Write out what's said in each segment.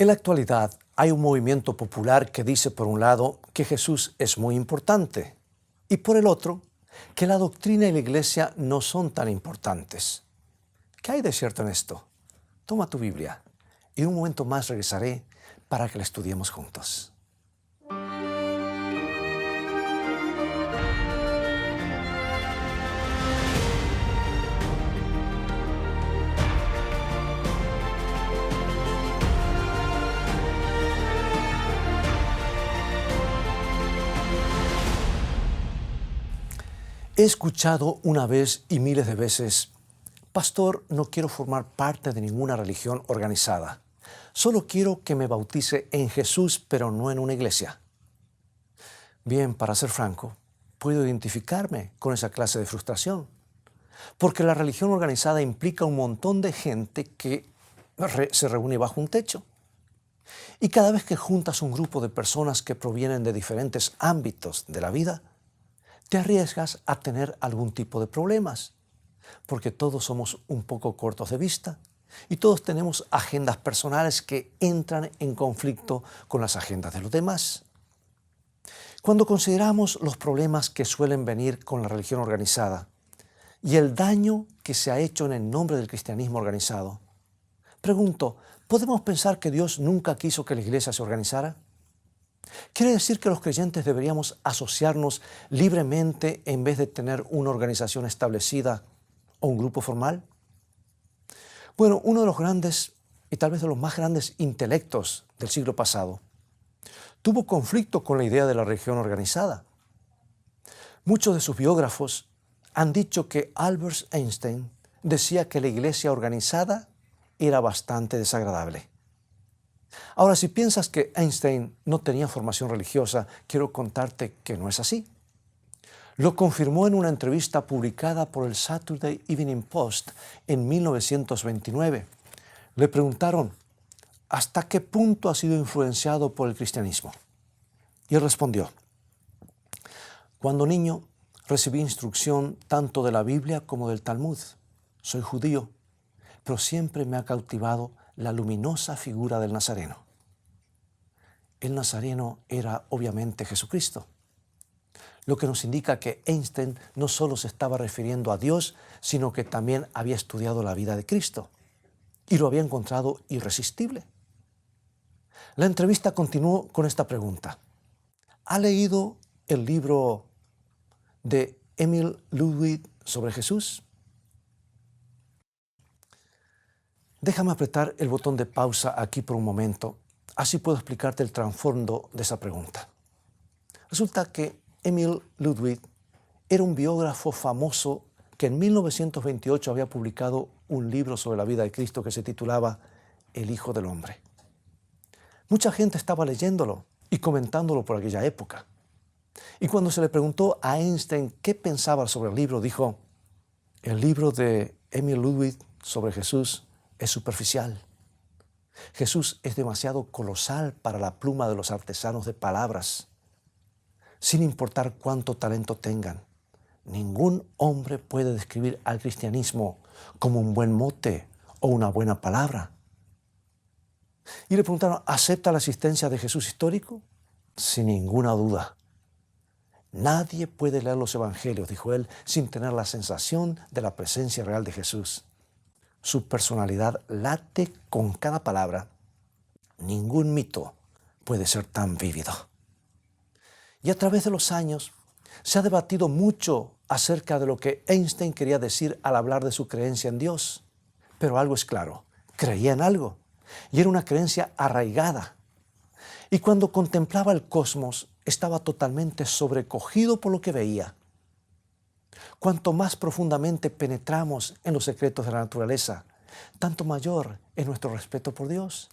En la actualidad hay un movimiento popular que dice por un lado que Jesús es muy importante y por el otro que la doctrina y la iglesia no son tan importantes. ¿Qué hay de cierto en esto? Toma tu Biblia y en un momento más regresaré para que la estudiemos juntos. He escuchado una vez y miles de veces: pastor, no quiero formar parte de ninguna religión organizada. Solo quiero que me bautice en Jesús, pero no en una iglesia. Bien, para ser franco, puedo identificarme con esa clase de frustración, porque la religión organizada implica un montón de gente que se reúne bajo un techo. Y cada vez que juntas un grupo de personas que provienen de diferentes ámbitos de la vida, te arriesgas a tener algún tipo de problemas, porque todos somos un poco cortos de vista y todos tenemos agendas personales que entran en conflicto con las agendas de los demás. Cuando consideramos los problemas que suelen venir con la religión organizada y el daño que se ha hecho en el nombre del cristianismo organizado, pregunto, ¿podemos pensar que Dios nunca quiso que la iglesia se organizara? ¿Quiere decir que los creyentes deberíamos asociarnos libremente en vez de tener una organización establecida o un grupo formal? Bueno, uno de los grandes y tal vez de los más grandes intelectos del siglo pasado tuvo conflicto con la idea de la religión organizada. Muchos de sus biógrafos han dicho que Albert Einstein decía que la iglesia organizada era bastante desagradable. Ahora, si piensas que Einstein no tenía formación religiosa, quiero contarte que no es así. Lo confirmó en una entrevista publicada por el Saturday Evening Post en 1929. Le preguntaron, ¿hasta qué punto ha sido influenciado por el cristianismo? Y él respondió, cuando niño recibí instrucción tanto de la Biblia como del Talmud. Soy judío, pero siempre me ha cautivado la luminosa figura del Nazareno. El Nazareno era obviamente Jesucristo, lo que nos indica que Einstein no solo se estaba refiriendo a Dios, sino que también había estudiado la vida de Cristo y lo había encontrado irresistible. La entrevista continuó con esta pregunta: ¿ha leído el libro de Emil Ludwig sobre Jesús? Déjame apretar el botón de pausa aquí por un momento, así puedo explicarte el trasfondo de esa pregunta. Resulta que Emil Ludwig era un biógrafo famoso que en 1928 había publicado un libro sobre la vida de Cristo que se titulaba El Hijo del Hombre. Mucha gente estaba leyéndolo y comentándolo por aquella época. Y cuando se le preguntó a Einstein qué pensaba sobre el libro, dijo, el libro de Emil Ludwig sobre Jesús es superficial. Jesús es demasiado colosal para la pluma de los artesanos de palabras. Sin importar cuánto talento tengan, ningún hombre puede describir al cristianismo como un buen mote o una buena palabra. Y le preguntaron, ¿acepta la existencia de Jesús histórico? Sin ninguna duda. Nadie puede leer los evangelios, dijo él, sin tener la sensación de la presencia real de Jesús. Su personalidad late con cada palabra. Ningún mito puede ser tan vívido. Y a través de los años se ha debatido mucho acerca de lo que Einstein quería decir al hablar de su creencia en Dios. Pero algo es claro, creía en algo y era una creencia arraigada. Y cuando contemplaba el cosmos estaba totalmente sobrecogido por lo que veía. Cuanto más profundamente penetramos en los secretos de la naturaleza, tanto mayor es nuestro respeto por Dios.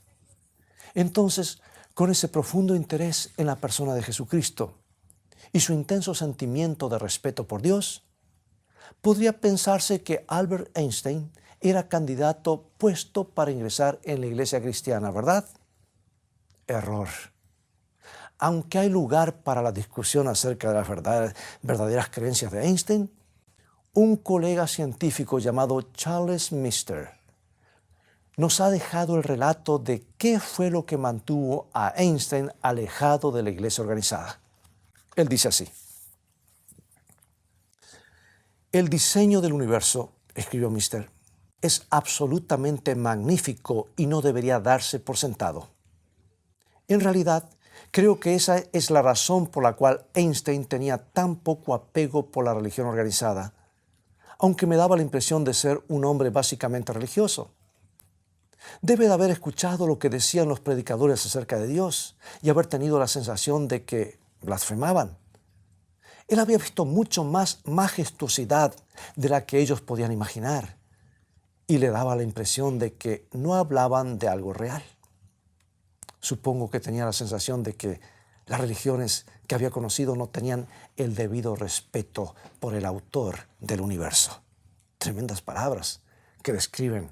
Entonces, con ese profundo interés en la persona de Jesucristo y su intenso sentimiento de respeto por Dios, podría pensarse que Albert Einstein era candidato puesto para ingresar en la iglesia cristiana, ¿verdad? Error. Aunque hay lugar para la discusión acerca de las verdaderas creencias de Einstein, un colega científico llamado Charles Mister nos ha dejado el relato de qué fue lo que mantuvo a Einstein alejado de la iglesia organizada. Él dice así: el diseño del universo, escribió Mister, es absolutamente magnífico y no debería darse por sentado. En realidad, creo que esa es la razón por la cual Einstein tenía tan poco apego por la religión organizada, aunque me daba la impresión de ser un hombre básicamente religioso. Debe de haber escuchado lo que decían los predicadores acerca de Dios y haber tenido la sensación de que blasfemaban. Él había visto mucho más majestuosidad de la que ellos podían imaginar y le daba la impresión de que no hablaban de algo real. Supongo que tenía la sensación de que las religiones que había conocido no tenían el debido respeto por el autor del universo. Tremendas palabras que describen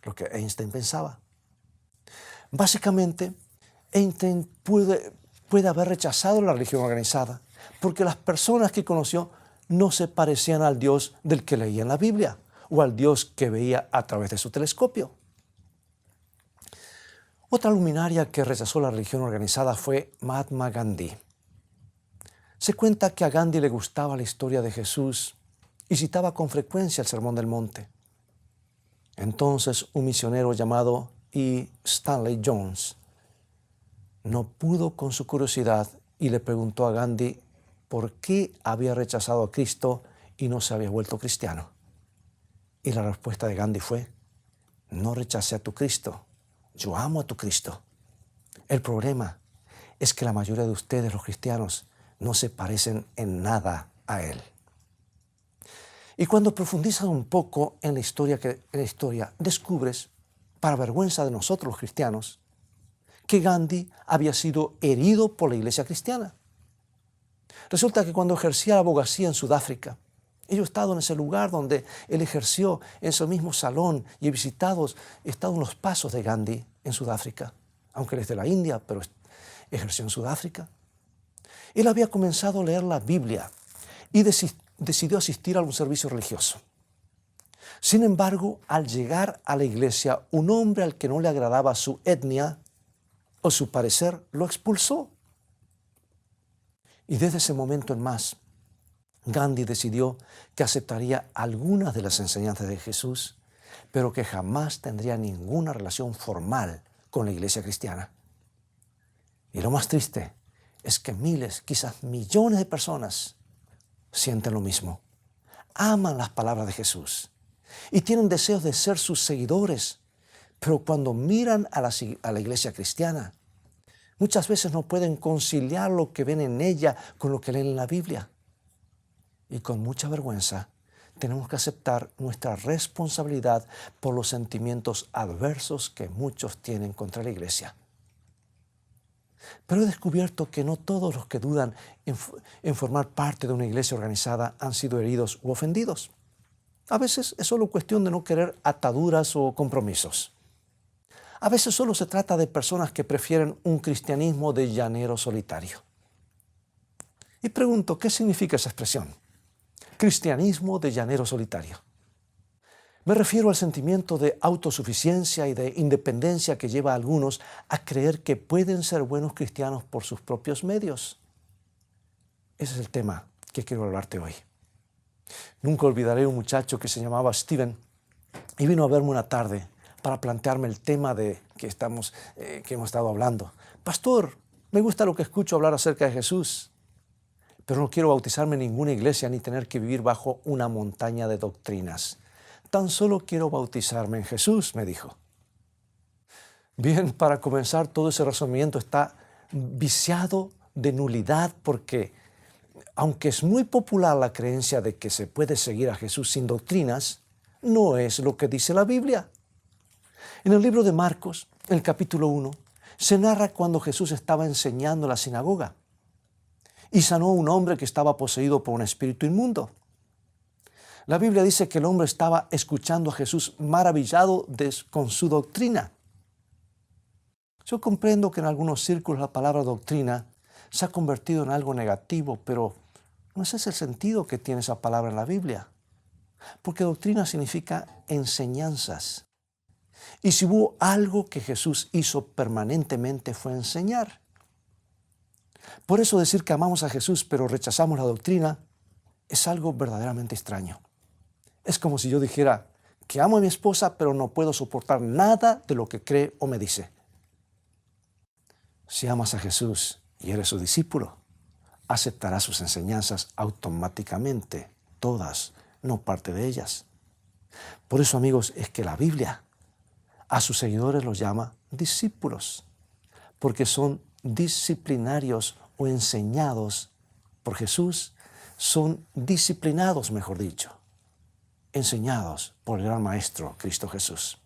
lo que Einstein pensaba. Básicamente, Einstein puede haber rechazado la religión organizada porque las personas que conoció no se parecían al Dios del que leía en la Biblia o al Dios que veía a través de su telescopio. Otra luminaria que rechazó la religión organizada fue Mahatma Gandhi. Se cuenta que a Gandhi le gustaba la historia de Jesús y citaba con frecuencia el Sermón del Monte. Entonces, un misionero llamado E. Stanley Jones no pudo con su curiosidad y le preguntó a Gandhi por qué había rechazado a Cristo y no se había vuelto cristiano. Y la respuesta de Gandhi fue: no rechacé a tu Cristo, yo amo a tu Cristo. El problema es que la mayoría de ustedes, los cristianos, no se parecen en nada a Él. Y cuando profundizas un poco en la historia, descubres, para vergüenza de nosotros los cristianos, que Gandhi había sido herido por la iglesia cristiana. Resulta que cuando ejercía la abogacía en Sudáfrica, yo he estado en ese lugar donde él ejerció, en ese mismo salón, y he estado en los pasos de Gandhi en Sudáfrica, aunque él es de la India, pero ejerció en Sudáfrica. Él había comenzado a leer la Biblia y decidió asistir a un servicio religioso. Sin embargo, al llegar a la iglesia, un hombre al que no le agradaba su etnia o su parecer lo expulsó. Y desde ese momento en más, Gandhi decidió que aceptaría algunas de las enseñanzas de Jesús, pero que jamás tendría ninguna relación formal con la iglesia cristiana. Y lo más triste es que miles, quizás millones de personas sienten lo mismo. Aman las palabras de Jesús y tienen deseos de ser sus seguidores, pero cuando miran a la iglesia cristiana, muchas veces no pueden conciliar lo que ven en ella con lo que leen en la Biblia. Y con mucha vergüenza tenemos que aceptar nuestra responsabilidad por los sentimientos adversos que muchos tienen contra la iglesia. Pero he descubierto que no todos los que dudan en formar parte de una iglesia organizada han sido heridos u ofendidos. A veces es solo cuestión de no querer ataduras o compromisos. A veces solo se trata de personas que prefieren un cristianismo de llanero solitario. Y pregunto, ¿qué significa esa expresión? Cristianismo de llanero solitario. Me refiero al sentimiento de autosuficiencia y de independencia que lleva a algunos a creer que pueden ser buenos cristianos por sus propios medios. Ese es el tema que quiero hablarte hoy. Nunca olvidaré un muchacho que se llamaba Steven y vino a verme una tarde para plantearme el tema que hemos estado hablando. Pastor, me gusta lo que escucho hablar acerca de Jesús, pero no quiero bautizarme en ninguna iglesia ni tener que vivir bajo una montaña de doctrinas. Tan solo quiero bautizarme en Jesús, me dijo. Bien, para comenzar, todo ese razonamiento está viciado de nulidad porque, aunque es muy popular la creencia de que se puede seguir a Jesús sin doctrinas, no es lo que dice la Biblia. En el libro de Marcos, en el capítulo 1, se narra cuando Jesús estaba enseñando en la sinagoga y sanó a un hombre que estaba poseído por un espíritu inmundo. La Biblia dice que el hombre estaba escuchando a Jesús maravillado con su doctrina. Yo comprendo que en algunos círculos la palabra doctrina se ha convertido en algo negativo, pero no ese es el sentido que tiene esa palabra en la Biblia. Porque doctrina significa enseñanzas. Y si hubo algo que Jesús hizo permanentemente fue enseñar. Por eso decir que amamos a Jesús pero rechazamos la doctrina es algo verdaderamente extraño. Es como si yo dijera que amo a mi esposa pero no puedo soportar nada de lo que cree o me dice. Si amas a Jesús y eres su discípulo, aceptarás sus enseñanzas automáticamente, todas, no parte de ellas. Por eso, amigos, es que la Biblia a sus seguidores los llama discípulos, porque son disciplinarios o enseñados por Jesús, son disciplinados, mejor dicho, enseñados por el gran Maestro, Cristo Jesús.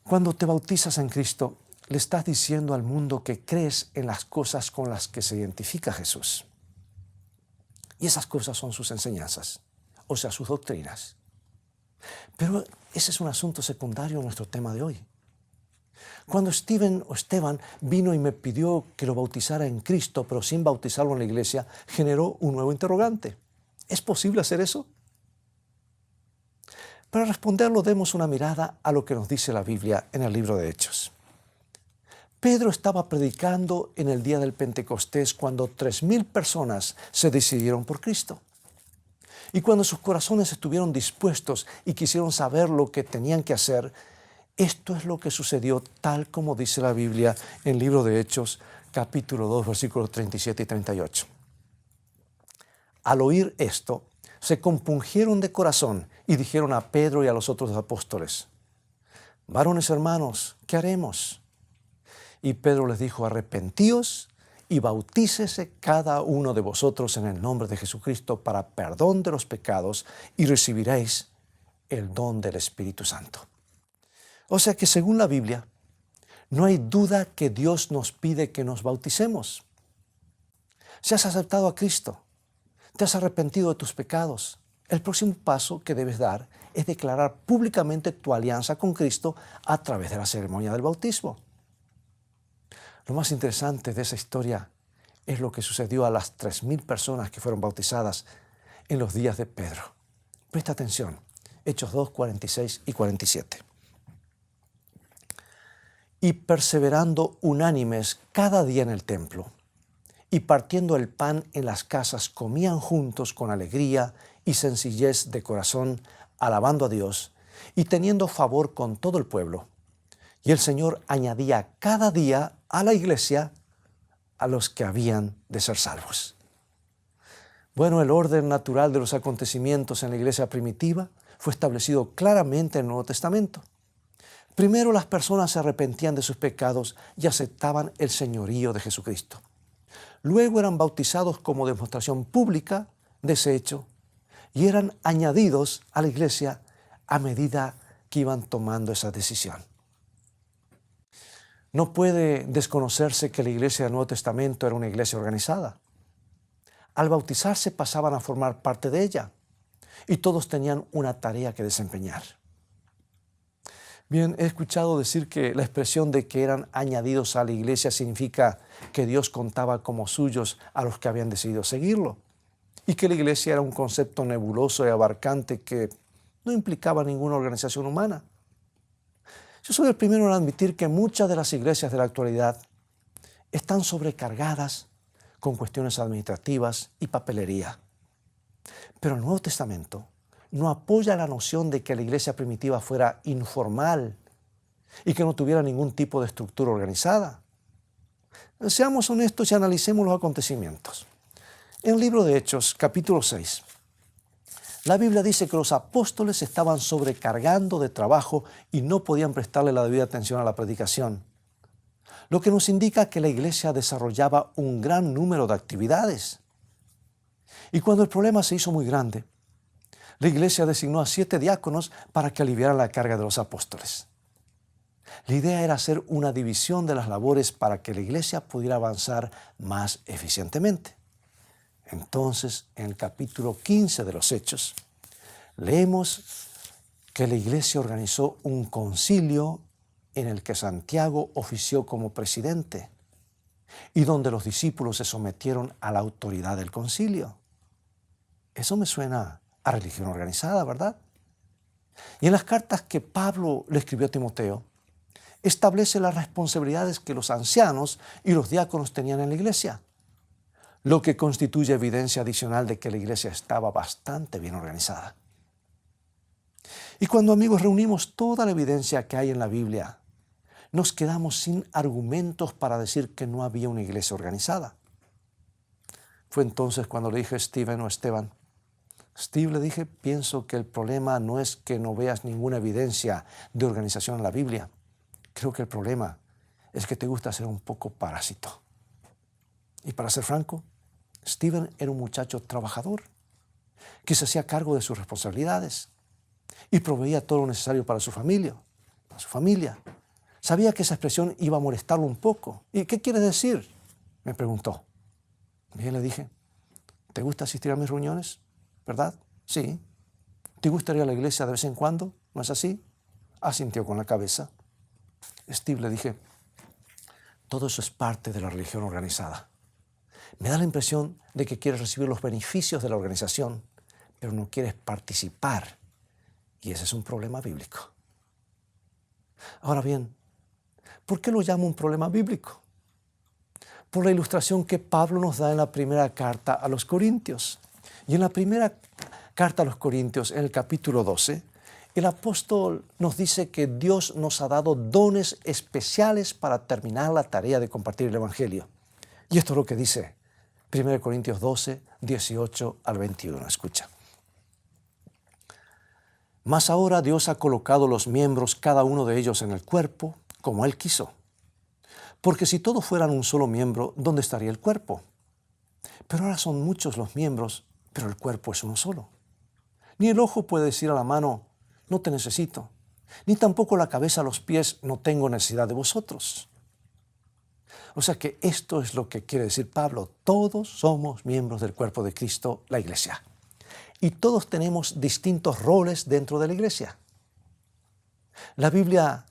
Cuando te bautizas en Cristo, le estás diciendo al mundo que crees en las cosas con las que se identifica Jesús. Y esas cosas son sus enseñanzas, o sea, sus doctrinas. Pero ese es un asunto secundario en nuestro tema de hoy. Cuando Esteban vino y me pidió que lo bautizara en Cristo, pero sin bautizarlo en la iglesia, generó un nuevo interrogante. ¿Es posible hacer eso? Para responderlo, demos una mirada a lo que nos dice la Biblia en el libro de Hechos. Pedro estaba predicando en el día del Pentecostés cuando 3,000 personas se decidieron por Cristo. Y cuando sus corazones estuvieron dispuestos y quisieron saber lo que tenían que hacer, esto es lo que sucedió tal como dice la Biblia en el libro de Hechos, capítulo 2, versículos 37 y 38. Al oír esto, se compungieron de corazón y dijeron a Pedro y a los otros apóstoles: varones hermanos, ¿qué haremos? Y Pedro les dijo: arrepentíos y bautícese cada uno de vosotros en el nombre de Jesucristo para perdón de los pecados y recibiréis el don del Espíritu Santo. O sea que según la Biblia, no hay duda que Dios nos pide que nos bauticemos. Si has aceptado a Cristo, te has arrepentido de tus pecados, el próximo paso que debes dar es declarar públicamente tu alianza con Cristo a través de la ceremonia del bautismo. Lo más interesante de esa historia es lo que sucedió a las 3,000 personas que fueron bautizadas en los días de Pedro. Presta atención, Hechos 2, 46 y 47. Y perseverando unánimes cada día en el templo, y partiendo el pan en las casas, comían juntos con alegría y sencillez de corazón, alabando a Dios y teniendo favor con todo el pueblo. Y el Señor añadía cada día a la iglesia a los que habían de ser salvos. Bueno, el orden natural de los acontecimientos en la iglesia primitiva fue establecido claramente en el Nuevo Testamento. Primero, las personas se arrepentían de sus pecados y aceptaban el señorío de Jesucristo. Luego eran bautizados como demostración pública de ese hecho y eran añadidos a la iglesia a medida que iban tomando esa decisión. No puede desconocerse que la iglesia del Nuevo Testamento era una iglesia organizada. Al bautizarse pasaban a formar parte de ella y todos tenían una tarea que desempeñar. Bien, he escuchado decir que la expresión de que eran añadidos a la iglesia significa que Dios contaba como suyos a los que habían decidido seguirlo y que la iglesia era un concepto nebuloso y abarcante que no implicaba ninguna organización humana. Yo soy el primero en admitir que muchas de las iglesias de la actualidad están sobrecargadas con cuestiones administrativas y papelería. Pero el Nuevo Testamento no apoya la noción de que la iglesia primitiva fuera informal y que no tuviera ningún tipo de estructura organizada. Seamos honestos y analicemos los acontecimientos. En el libro de Hechos, capítulo 6, la Biblia dice que los apóstoles estaban sobrecargando de trabajo y no podían prestarle la debida atención a la predicación, lo que nos indica que la iglesia desarrollaba un gran número de actividades. Y cuando el problema se hizo muy grande, la iglesia designó a 7 diáconos para que aliviaran la carga de los apóstoles. La idea era hacer una división de las labores para que la iglesia pudiera avanzar más eficientemente. Entonces, en el capítulo 15 de los Hechos, leemos que la iglesia organizó un concilio en el que Santiago ofició como presidente y donde los discípulos se sometieron a la autoridad del concilio. Eso me suena a religión organizada, ¿verdad? Y en las cartas que Pablo le escribió a Timoteo, establece las responsabilidades que los ancianos y los diáconos tenían en la iglesia, lo que constituye evidencia adicional de que la iglesia estaba bastante bien organizada. Y cuando, amigos, reunimos toda la evidencia que hay en la Biblia, nos quedamos sin argumentos para decir que no había una iglesia organizada. Fue entonces cuando le dije a Esteban, Steve, le dije, pienso que el problema no es que no veas ninguna evidencia de organización en la Biblia. Creo que el problema es que te gusta ser un poco parásito. Y para ser franco, Steven era un muchacho trabajador que se hacía cargo de sus responsabilidades y proveía todo lo necesario para su familia. Sabía que esa expresión iba a molestarlo un poco. ¿Y qué quiere decir?, me preguntó. Bien, le dije, ¿te gusta asistir a mis reuniones? ¿Verdad? Sí. ¿Te gusta ir a la iglesia de vez en cuando? ¿No es así? Asintió con la cabeza. Steve, le dije, todo eso es parte de la religión organizada. Me da la impresión de que quieres recibir los beneficios de la organización, pero no quieres participar. Y ese es un problema bíblico. Ahora bien, ¿por qué lo llamo un problema bíblico? Por la ilustración que Pablo nos da en la primera carta a los Corintios. Y en la primera carta a los Corintios, en el capítulo 12, el apóstol nos dice que Dios nos ha dado dones especiales para terminar la tarea de compartir el Evangelio. Y esto es lo que dice 1 Corintios 12, 18 al 21. Escucha. Mas ahora Dios ha colocado los miembros, cada uno de ellos, en el cuerpo, como Él quiso. Porque si todos fueran un solo miembro, ¿dónde estaría el cuerpo? Pero ahora son muchos los miembros, pero el cuerpo es uno solo. Ni el ojo puede decir a la mano, no te necesito, ni tampoco la cabeza a los pies, no tengo necesidad de vosotros. O sea que esto es lo que quiere decir Pablo. Todos somos miembros del cuerpo de Cristo, la iglesia. Y todos tenemos distintos roles dentro de la iglesia. La Biblia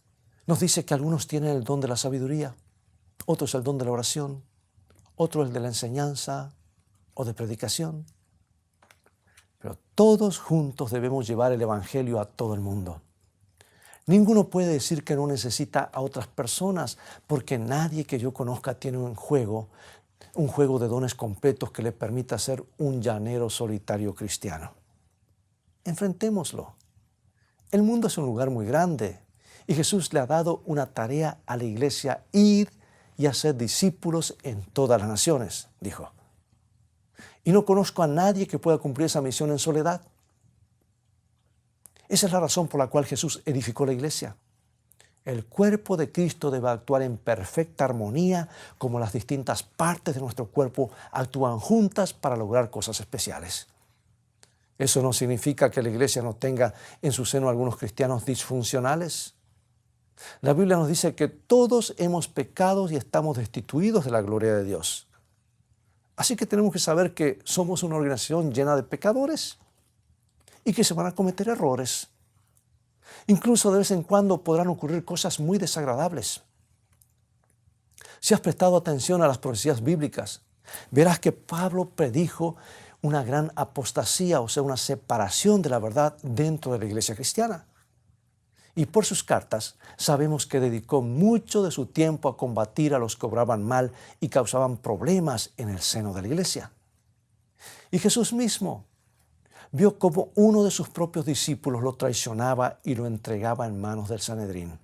nos dice que algunos tienen el don de la sabiduría, otros el don de la oración, otro el de la enseñanza o de predicación. Pero todos juntos debemos llevar el Evangelio a todo el mundo. Ninguno puede decir que no necesita a otras personas, porque nadie que yo conozca tiene un juego de dones completos que le permita ser un llanero solitario cristiano. Enfrentémoslo. El mundo es un lugar muy grande y Jesús le ha dado una tarea a la iglesia: ir y hacer discípulos en todas las naciones, dijo. Y no conozco a nadie que pueda cumplir esa misión en soledad. Esa es la razón por la cual Jesús edificó la iglesia. El cuerpo de Cristo debe actuar en perfecta armonía, como las distintas partes de nuestro cuerpo actúan juntas para lograr cosas especiales. Eso no significa que la iglesia no tenga en su seno algunos cristianos disfuncionales. La Biblia nos dice que todos hemos pecado y estamos destituidos de la gloria de Dios. Así que tenemos que saber que somos una organización llena de pecadores y que se van a cometer errores. Incluso de vez en cuando podrán ocurrir cosas muy desagradables. Si has prestado atención a las profecías bíblicas, verás que Pablo predijo una gran apostasía, o sea, una separación de la verdad dentro de la iglesia cristiana. Y por sus cartas sabemos que dedicó mucho de su tiempo a combatir a los que obraban mal y causaban problemas en el seno de la iglesia. Y Jesús mismo vio cómo uno de sus propios discípulos lo traicionaba y lo entregaba en manos del Sanedrín.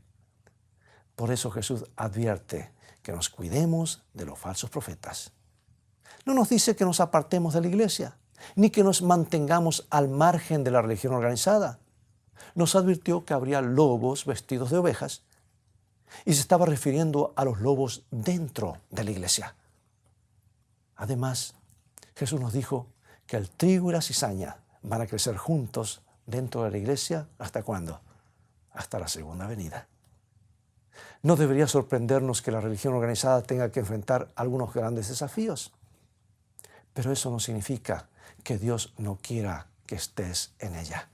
Por eso Jesús advierte que nos cuidemos de los falsos profetas. No nos dice que nos apartemos de la iglesia, ni que nos mantengamos al margen de la religión organizada. Nos advirtió que habría lobos vestidos de ovejas y se estaba refiriendo a los lobos dentro de la iglesia. Además, Jesús nos dijo que el trigo y la cizaña van a crecer juntos dentro de la iglesia. ¿Hasta cuándo? Hasta la segunda venida. No debería sorprendernos que la religión organizada tenga que enfrentar algunos grandes desafíos. Pero eso no significa que Dios no quiera que estés en ella.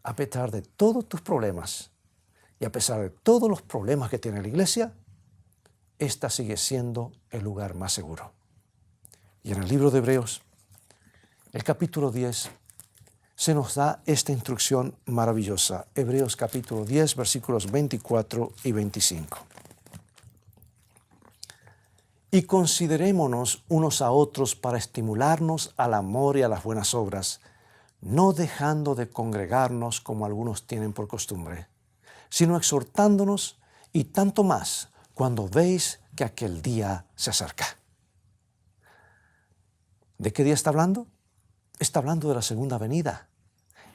A pesar de todos tus problemas y a pesar de todos los problemas que tiene la iglesia, esta sigue siendo el lugar más seguro. Y en el libro de Hebreos, el capítulo 10, se nos da esta instrucción maravillosa. Hebreos capítulo 10, versículos 24 y 25. Y considerémonos unos a otros para estimularnos al amor y a las buenas obras, no dejando de congregarnos como algunos tienen por costumbre, sino exhortándonos, y tanto más cuando veis que aquel día se acerca. ¿De qué día está hablando? Está hablando de la segunda venida.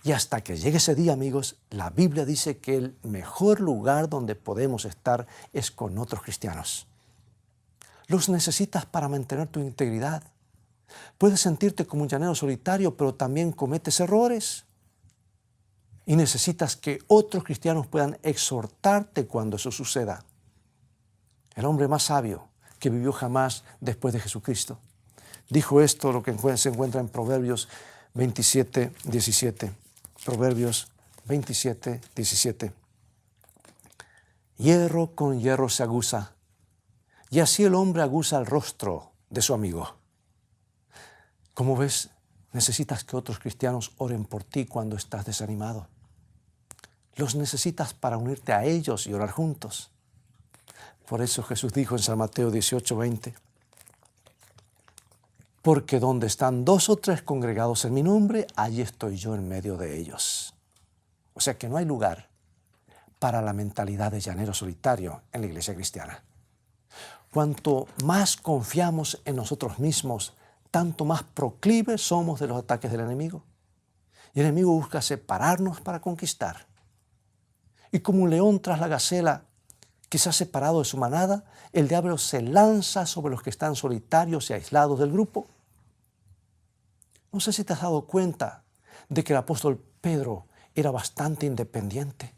Y hasta que llegue ese día, amigos, la Biblia dice que el mejor lugar donde podemos estar es con otros cristianos. Los necesitas para mantener tu integridad. Puedes sentirte como un llanero solitario, pero también cometes errores. Y necesitas que otros cristianos puedan exhortarte cuando eso suceda. El hombre más sabio que vivió jamás después de Jesucristo dijo esto, lo que se encuentra en Proverbios 27, 17. Proverbios 27, 17. Hierro con hierro se aguza, y así el hombre aguza el rostro de su amigo. Como ves, necesitas que otros cristianos oren por ti cuando estás desanimado. Los necesitas para unirte a ellos y orar juntos. Por eso Jesús dijo en San Mateo 18, 20, porque donde están 2 o 3 congregados en mi nombre, allí estoy yo en medio de ellos. O sea que no hay lugar para la mentalidad de llanero solitario en la iglesia cristiana. Cuanto más confiamos en nosotros mismos, tanto más proclives somos de los ataques del enemigo. Y el enemigo busca separarnos para conquistar. Y como un león tras la gacela que se ha separado de su manada, el diablo se lanza sobre los que están solitarios y aislados del grupo. No sé si te has dado cuenta de que el apóstol Pedro era bastante independiente.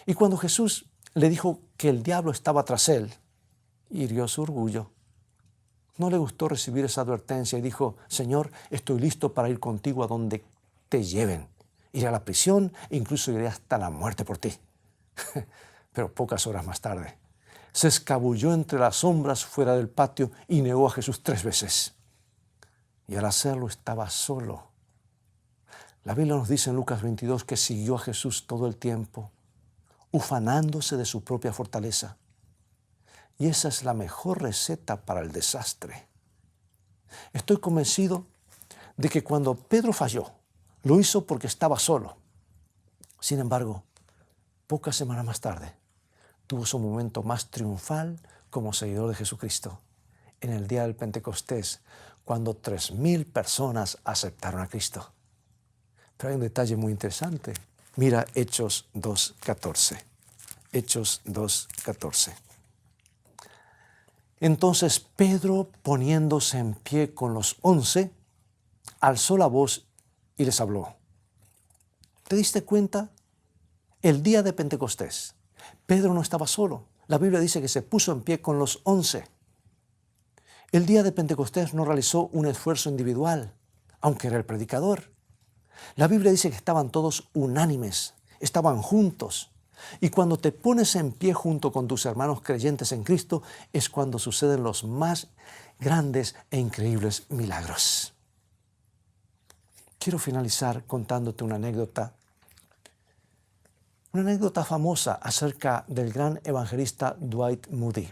Y cuando Jesús le dijo que el diablo estaba tras él, hirió su orgullo. No le gustó recibir esa advertencia y dijo, Señor, estoy listo para ir contigo a donde te lleven. Iré a la prisión e incluso iré hasta la muerte por ti. Pero pocas horas más tarde, se escabulló entre las sombras fuera del patio y negó a Jesús 3 veces. Y al hacerlo estaba solo. La Biblia nos dice en Lucas 22 que siguió a Jesús todo el tiempo, ufanándose de su propia fortaleza. Y esa es la mejor receta para el desastre. Estoy convencido de que cuando Pedro falló, lo hizo porque estaba solo. Sin embargo, pocas semanas más tarde, tuvo su momento más triunfal como seguidor de Jesucristo, en el día del Pentecostés, cuando 3,000 personas aceptaron a Cristo. Pero hay un detalle muy interesante. Mira Hechos 2:14. Hechos 2:14. Entonces Pedro, poniéndose en pie con los 11, alzó la voz y les habló. ¿Te diste cuenta? El día de Pentecostés, Pedro no estaba solo. La Biblia dice que se puso en pie con los 11. El día de Pentecostés no realizó un esfuerzo individual, aunque era el predicador. La Biblia dice que estaban todos unánimes, estaban juntos. Y cuando te pones en pie junto con tus hermanos creyentes en Cristo, es cuando suceden los más grandes e increíbles milagros. Quiero finalizar contándote una anécdota famosa acerca del gran evangelista Dwight Moody.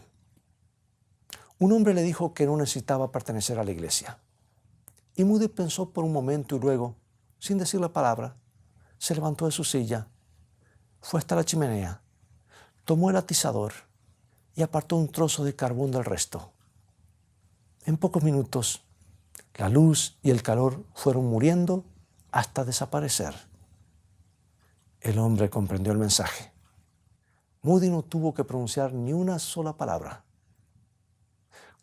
Un hombre le dijo que no necesitaba pertenecer a la iglesia. Y Moody pensó por un momento y luego, sin decir la palabra, se levantó de su silla, fue hasta la chimenea, tomó el atizador y apartó un trozo de carbón del resto. En pocos minutos, la luz y el calor fueron muriendo hasta desaparecer. El hombre comprendió el mensaje. Moody no tuvo que pronunciar ni una sola palabra.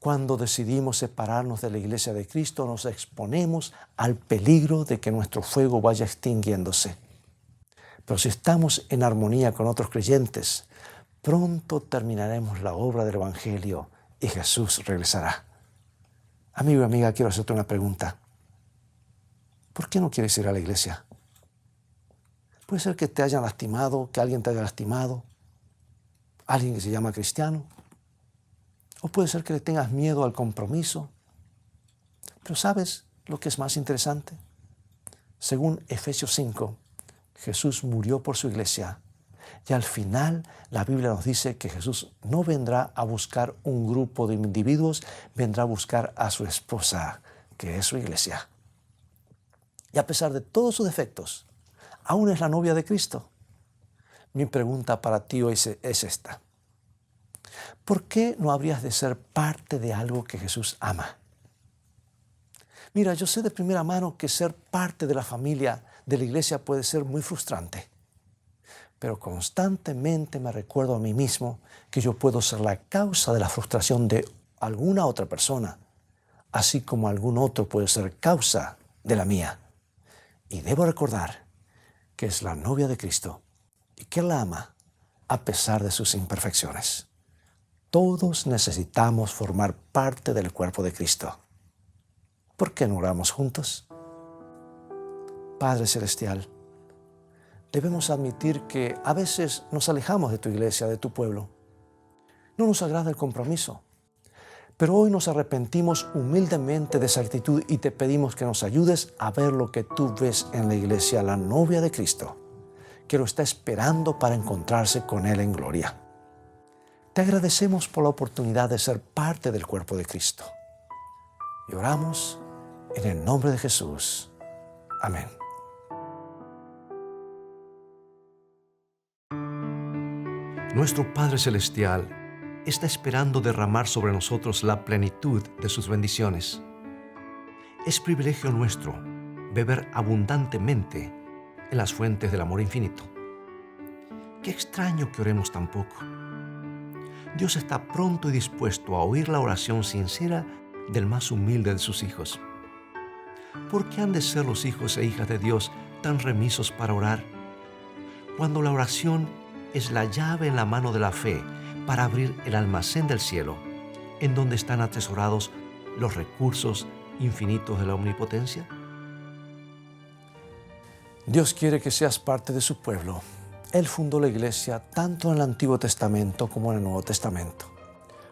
Cuando decidimos separarnos de la iglesia de Cristo, nos exponemos al peligro de que nuestro fuego vaya extinguiéndose. Pero si estamos en armonía con otros creyentes, pronto terminaremos la obra del Evangelio y Jesús regresará. Amigo y amiga, quiero hacerte una pregunta. ¿Por qué no quieres ir a la iglesia? Puede ser que te hayan lastimado, que alguien te haya lastimado, alguien que se llama cristiano. O puede ser que le tengas miedo al compromiso. Pero ¿sabes lo que es más interesante? Según Efesios 5, Jesús murió por su iglesia. Y al final la Biblia nos dice que Jesús no vendrá a buscar un grupo de individuos, vendrá a buscar a su esposa, que es su iglesia. Y a pesar de todos sus defectos, aún es la novia de Cristo. Mi pregunta para ti hoy es esta. ¿Por qué no habrías de ser parte de algo que Jesús ama? Mira, yo sé de primera mano que ser parte de la familia de la iglesia puede ser muy frustrante. Pero constantemente me recuerdo a mí mismo que yo puedo ser la causa de la frustración de alguna otra persona, así como algún otro puede ser causa de la mía. Y debo recordar que es la novia de Cristo y que Él la ama a pesar de sus imperfecciones. Todos necesitamos formar parte del cuerpo de Cristo. ¿Por qué no oramos juntos? Padre Celestial, debemos admitir que a veces nos alejamos de tu iglesia, de tu pueblo. No nos agrada el compromiso, pero hoy nos arrepentimos humildemente de esa actitud y te pedimos que nos ayudes a ver lo que tú ves en la iglesia, la novia de Cristo, que lo está esperando para encontrarse con Él en gloria. Te agradecemos por la oportunidad de ser parte del cuerpo de Cristo. Y oramos en el nombre de Jesús. Amén. Nuestro Padre Celestial está esperando derramar sobre nosotros la plenitud de sus bendiciones. Es privilegio nuestro beber abundantemente en las fuentes del amor infinito. Qué extraño que oremos tan poco. Dios está pronto y dispuesto a oír la oración sincera del más humilde de sus hijos. ¿Por qué han de ser los hijos e hijas de Dios tan remisos para orar? Cuando la oración es la llave en la mano de la fe para abrir el almacén del cielo, en donde están atesorados los recursos infinitos de la omnipotencia. Dios quiere que seas parte de su pueblo. Él fundó la iglesia tanto en el Antiguo Testamento como en el Nuevo Testamento,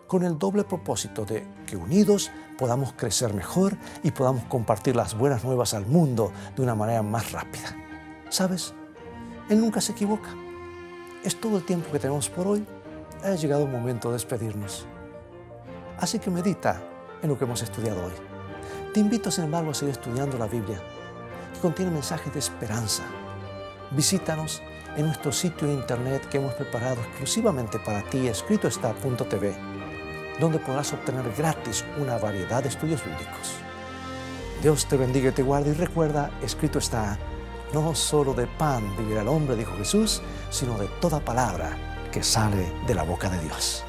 con el doble propósito de que unidos podamos crecer mejor y podamos compartir las buenas nuevas al mundo de una manera más rápida. ¿Sabes? Él nunca se equivoca. Es todo el tiempo que tenemos por hoy. Ha llegado el momento de despedirnos. Así que medita en lo que hemos estudiado hoy. Te invito, sin embargo, a seguir estudiando la Biblia, que contiene mensajes de esperanza. Visítanos en nuestro sitio de internet que hemos preparado exclusivamente para ti, escritoestá.tv, donde podrás obtener gratis una variedad de estudios bíblicos. Dios te bendiga y te guarde, y recuerda, escrito está, no solo de pan vivirá el hombre, dijo Jesús, sino de toda palabra que sale de la boca de Dios.